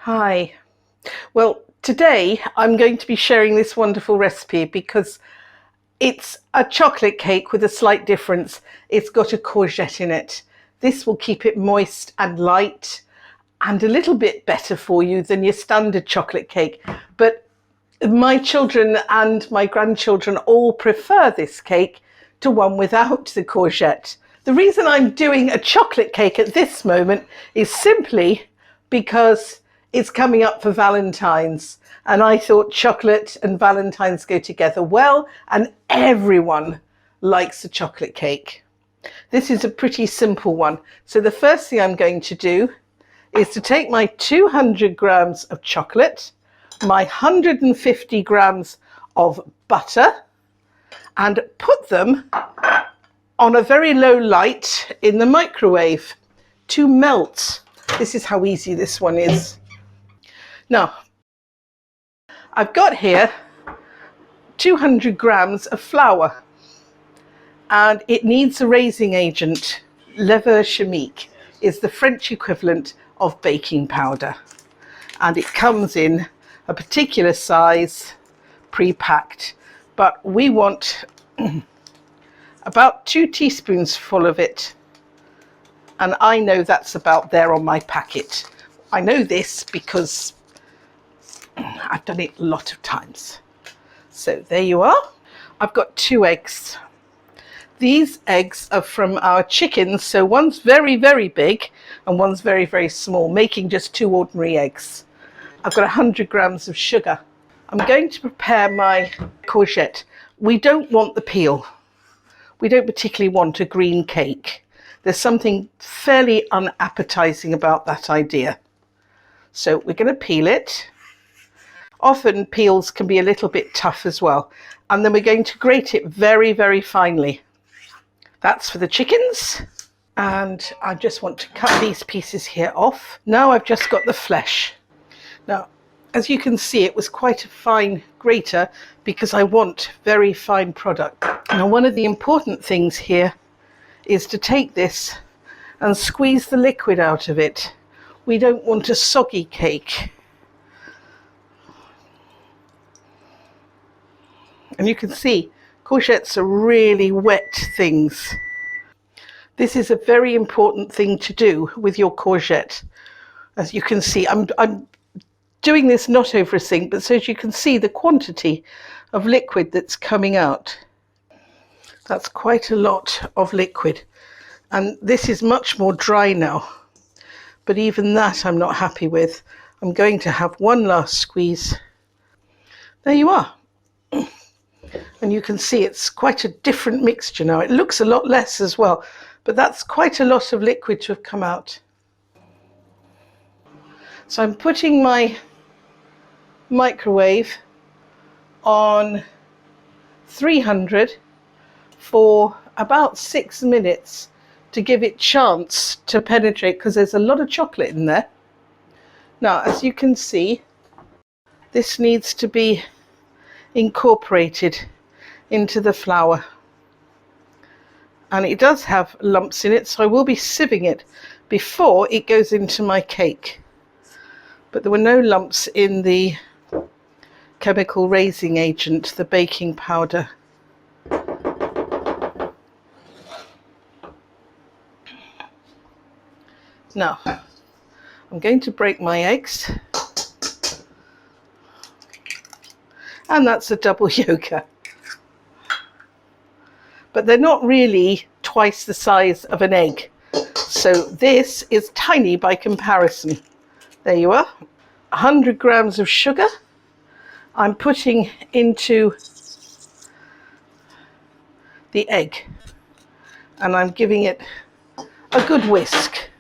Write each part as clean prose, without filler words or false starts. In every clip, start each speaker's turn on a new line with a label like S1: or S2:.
S1: Hi. Well, today I'm going to be sharing this wonderful recipe because it's a chocolate cake with a slight difference. It's got a courgette in it. This will keep it moist and light and a little bit better for you than your standard chocolate cake. But my children and my grandchildren all prefer this cake to one without the courgette. The reason I'm doing a chocolate cake at this moment is simply because it's coming up for Valentine's, and I thought chocolate and Valentine's go together well, and everyone likes a chocolate cake. This is a pretty simple one. So the first thing I'm going to do is to take my 200 grams of chocolate, my 150 grams of butter, and put them on a very low light in the microwave to melt. This is how easy this one is. Now, I've got here 200 grams of flour, and it needs a raising agent. Levure chimique is the French equivalent of baking powder, and it comes in a particular size, pre-packed, but we want about 2 teaspoons full of it, and I know that's about there on my packet. I know this because I've done it a lot of times. So there you are. I've got 2 eggs. These eggs are from our chickens, so one's very, very big and one's very, very small, making just 2 ordinary eggs. I've got 100 grams of sugar. I'm going to prepare my courgette. We don't want the peel. We don't particularly want a green cake. There's something fairly unappetizing about that idea. So we're going to peel it. Often peels can be a little bit tough as well. And then we're going to grate it very, very finely. That's for the chickens. And I just want to cut these pieces here off. Now I've just got the flesh. Now, as you can see, it was quite a fine grater because I want very fine product. Now, one of the important things here is to take this and squeeze the liquid out of it. We don't want a soggy cake. And you can see courgettes are really wet things. This is a very important thing to do with your courgette. As you can see, I'm doing this not over a sink, but so as you can see the quantity of liquid that's coming out. That's quite a lot of liquid. And this is much more dry now. But even that I'm not happy with. I'm going to have one last squeeze. There you are. And you can see it's quite a different mixture now. It looks a lot less as well, but that's quite a lot of liquid to have come out. So I'm putting my microwave on 300 for about 6 minutes to give it chance to penetrate, because there's a lot of chocolate in there. Now, as you can see, this needs to be incorporated into the flour, and it does have lumps in it, so I will be sieving it before it goes into my cake. But there were no lumps in the chemical raising agent, the baking powder. Now, I'm going to break my eggs, and that's a double yolker. But they're not really twice the size of an egg. So this is tiny by comparison. There you are. 100 grams of sugar I'm putting into the egg, and I'm giving it a good whisk.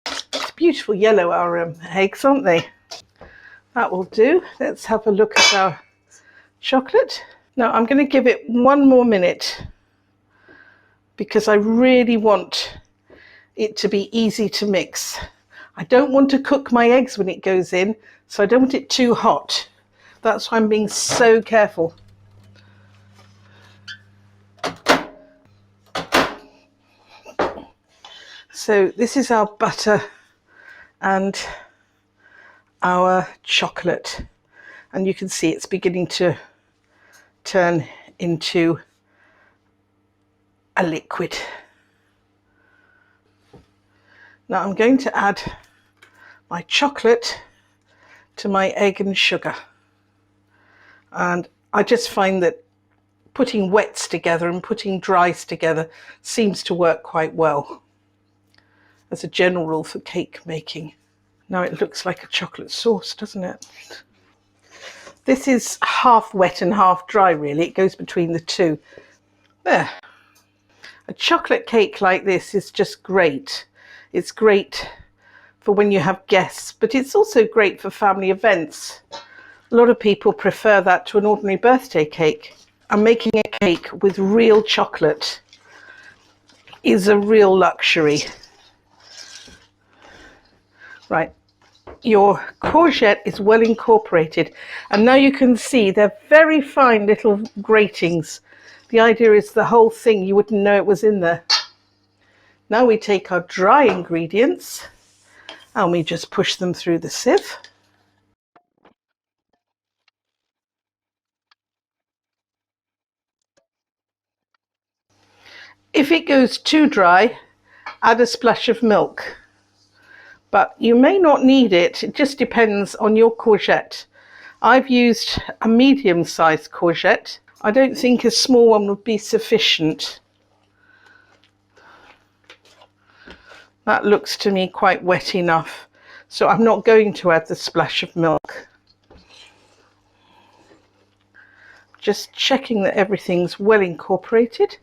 S1: It's beautiful yellow, our eggs, aren't they? That will do. Let's have a look at our chocolate. Now I'm going to give it 1 more minute because I really want it to be easy to mix. I don't want to cook my eggs when it goes in, so I don't want it too hot. That's why I'm being so careful. So this is our butter and our chocolate, and you can see it's beginning to turn into a liquid. Now I'm going to add my chocolate to my egg and sugar, and I just find that putting wets together and putting dries together seems to work quite well as a general rule for cake making. Now it looks like a chocolate sauce, doesn't it? This is half wet and half dry, really. It goes between the two. There. A chocolate cake like this is just great. It's great for when you have guests, but it's also great for family events. A lot of people prefer that to an ordinary birthday cake. And making a cake with real chocolate is a real luxury. Right, your courgette is well incorporated, and now you can see they're very fine little gratings. The idea is the whole thing, you wouldn't know it was in there. Now we take our dry ingredients and we just push them through the sieve. If it goes too dry, add a splash of milk. But you may not need it. It just depends on your courgette. I've used a medium-sized courgette. I don't think a small one would be sufficient. That looks to me quite wet enough. So I'm not going to add the splash of milk. Just checking that everything's well incorporated.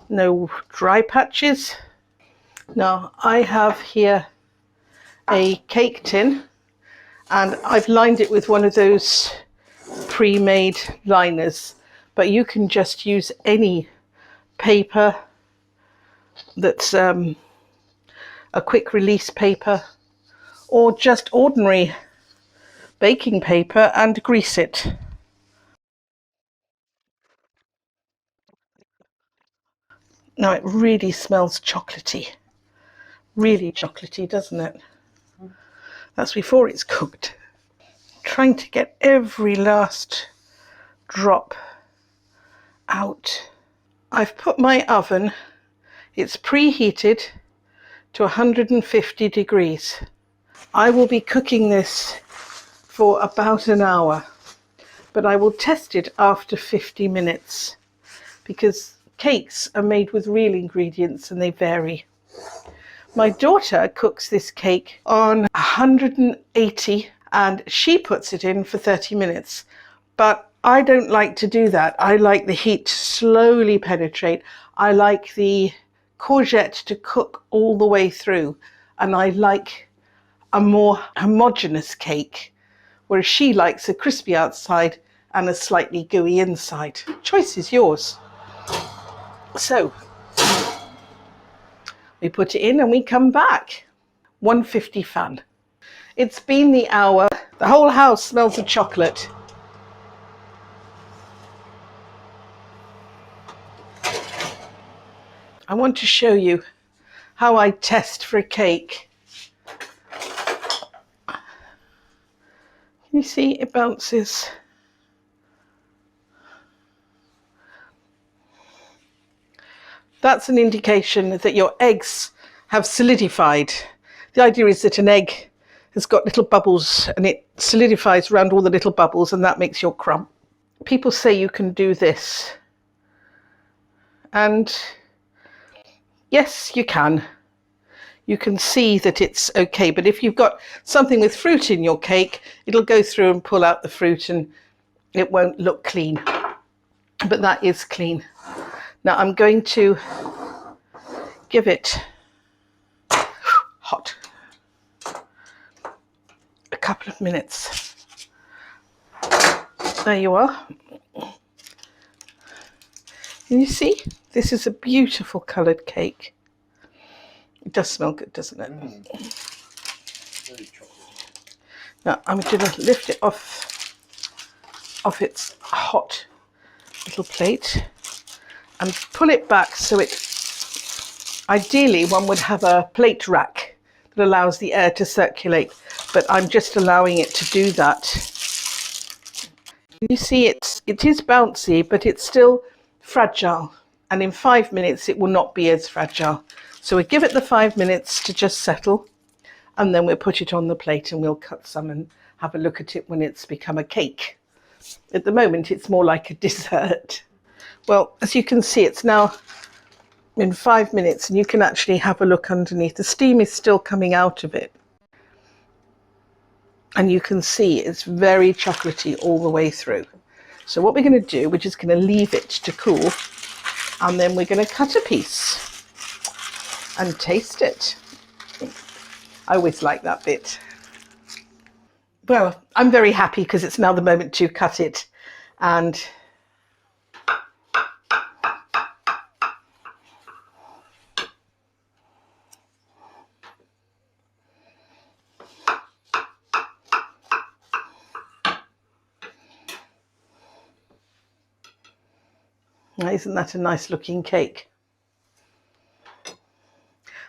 S1: No dry patches. Now I have here a cake tin, and I've lined it with one of those pre-made liners, but you can just use any paper that's a quick release paper, or just ordinary baking paper, and grease it. Now it really smells chocolatey, really chocolatey, doesn't it? That's before it's cooked. Trying to get every last drop out. I've put my oven, it's preheated to 150 degrees. I will be cooking this for about an hour, but I will test it after 50 minutes because cakes are made with real ingredients and they vary. My daughter cooks this cake on 180 and she puts it in for 30 minutes. But I don't like to do that. I like the heat to slowly penetrate. I like the courgette to cook all the way through. And I like a more homogeneous cake, whereas she likes a crispy outside and a slightly gooey inside. Choice is yours. So we put it in and we come back. 150 fan. It's been the hour. The whole house smells of chocolate. I want to show you how I test for a cake. Can you see it bounces? That's an indication that your eggs have solidified. The idea is that an egg has got little bubbles and it solidifies around all the little bubbles, and that makes your crumb. People say you can do this. And yes, you can. You can see that it's okay, but if you've got something with fruit in your cake, it'll go through and pull out the fruit and it won't look clean. But that is clean. Now I'm going to give it hot a couple of minutes. There you are. Can you see? This is a beautiful coloured cake. It does smell good, doesn't it? Very chocolatey. Now I'm going to lift it off its hot little plate and pull it back so it Ideally, one would have a plate rack that allows the air to circulate, but I'm just allowing it to do that. You see, it is bouncy, but it's still fragile. And in 5 minutes, it will not be as fragile. So we give it the 5 minutes to just settle, and then we'll put it on the plate and we'll cut some and have a look at it when it's become a cake. At the moment, it's more like a dessert. Well, as you can see, it's now in 5 minutes, and you can actually have a look underneath. The steam is still coming out of it. And you can see it's very chocolatey all the way through. So what we're going to do, we're just going to leave it to cool, and then we're going to cut a piece and taste it. I always like that bit. Well, I'm very happy because it's now the moment to cut it. And isn't that a nice looking cake?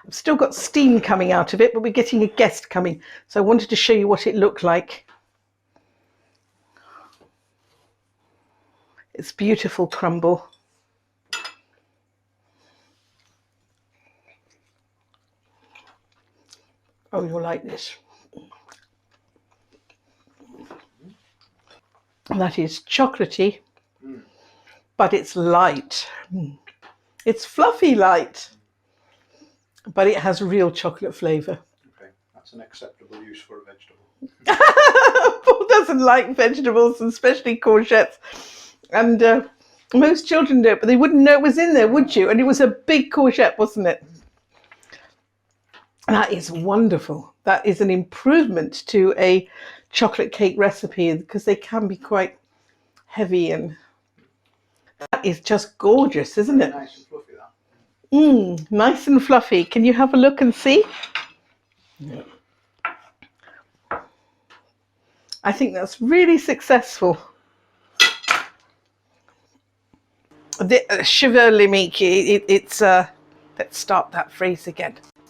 S1: I've still got steam coming out of it, but we're getting a guest coming. So I wanted to show you what it looked like. It's beautiful crumble. Oh, you'll like this. That is chocolatey, but it's light. It's fluffy light, but it has real chocolate flavour.
S2: Okay, that's an acceptable use for a vegetable.
S1: Paul doesn't like vegetables, especially courgettes. And most children don't, but they wouldn't know it was in there, would you? And it was a big courgette, wasn't it? That is wonderful. That is an improvement to a chocolate cake recipe because they can be quite heavy, and that is just gorgeous, isn't it?
S2: Nice and fluffy, that.
S1: Nice and fluffy. Can you have a look and see? I think that's really successful. The cheveux limique, it's let's start that phrase again.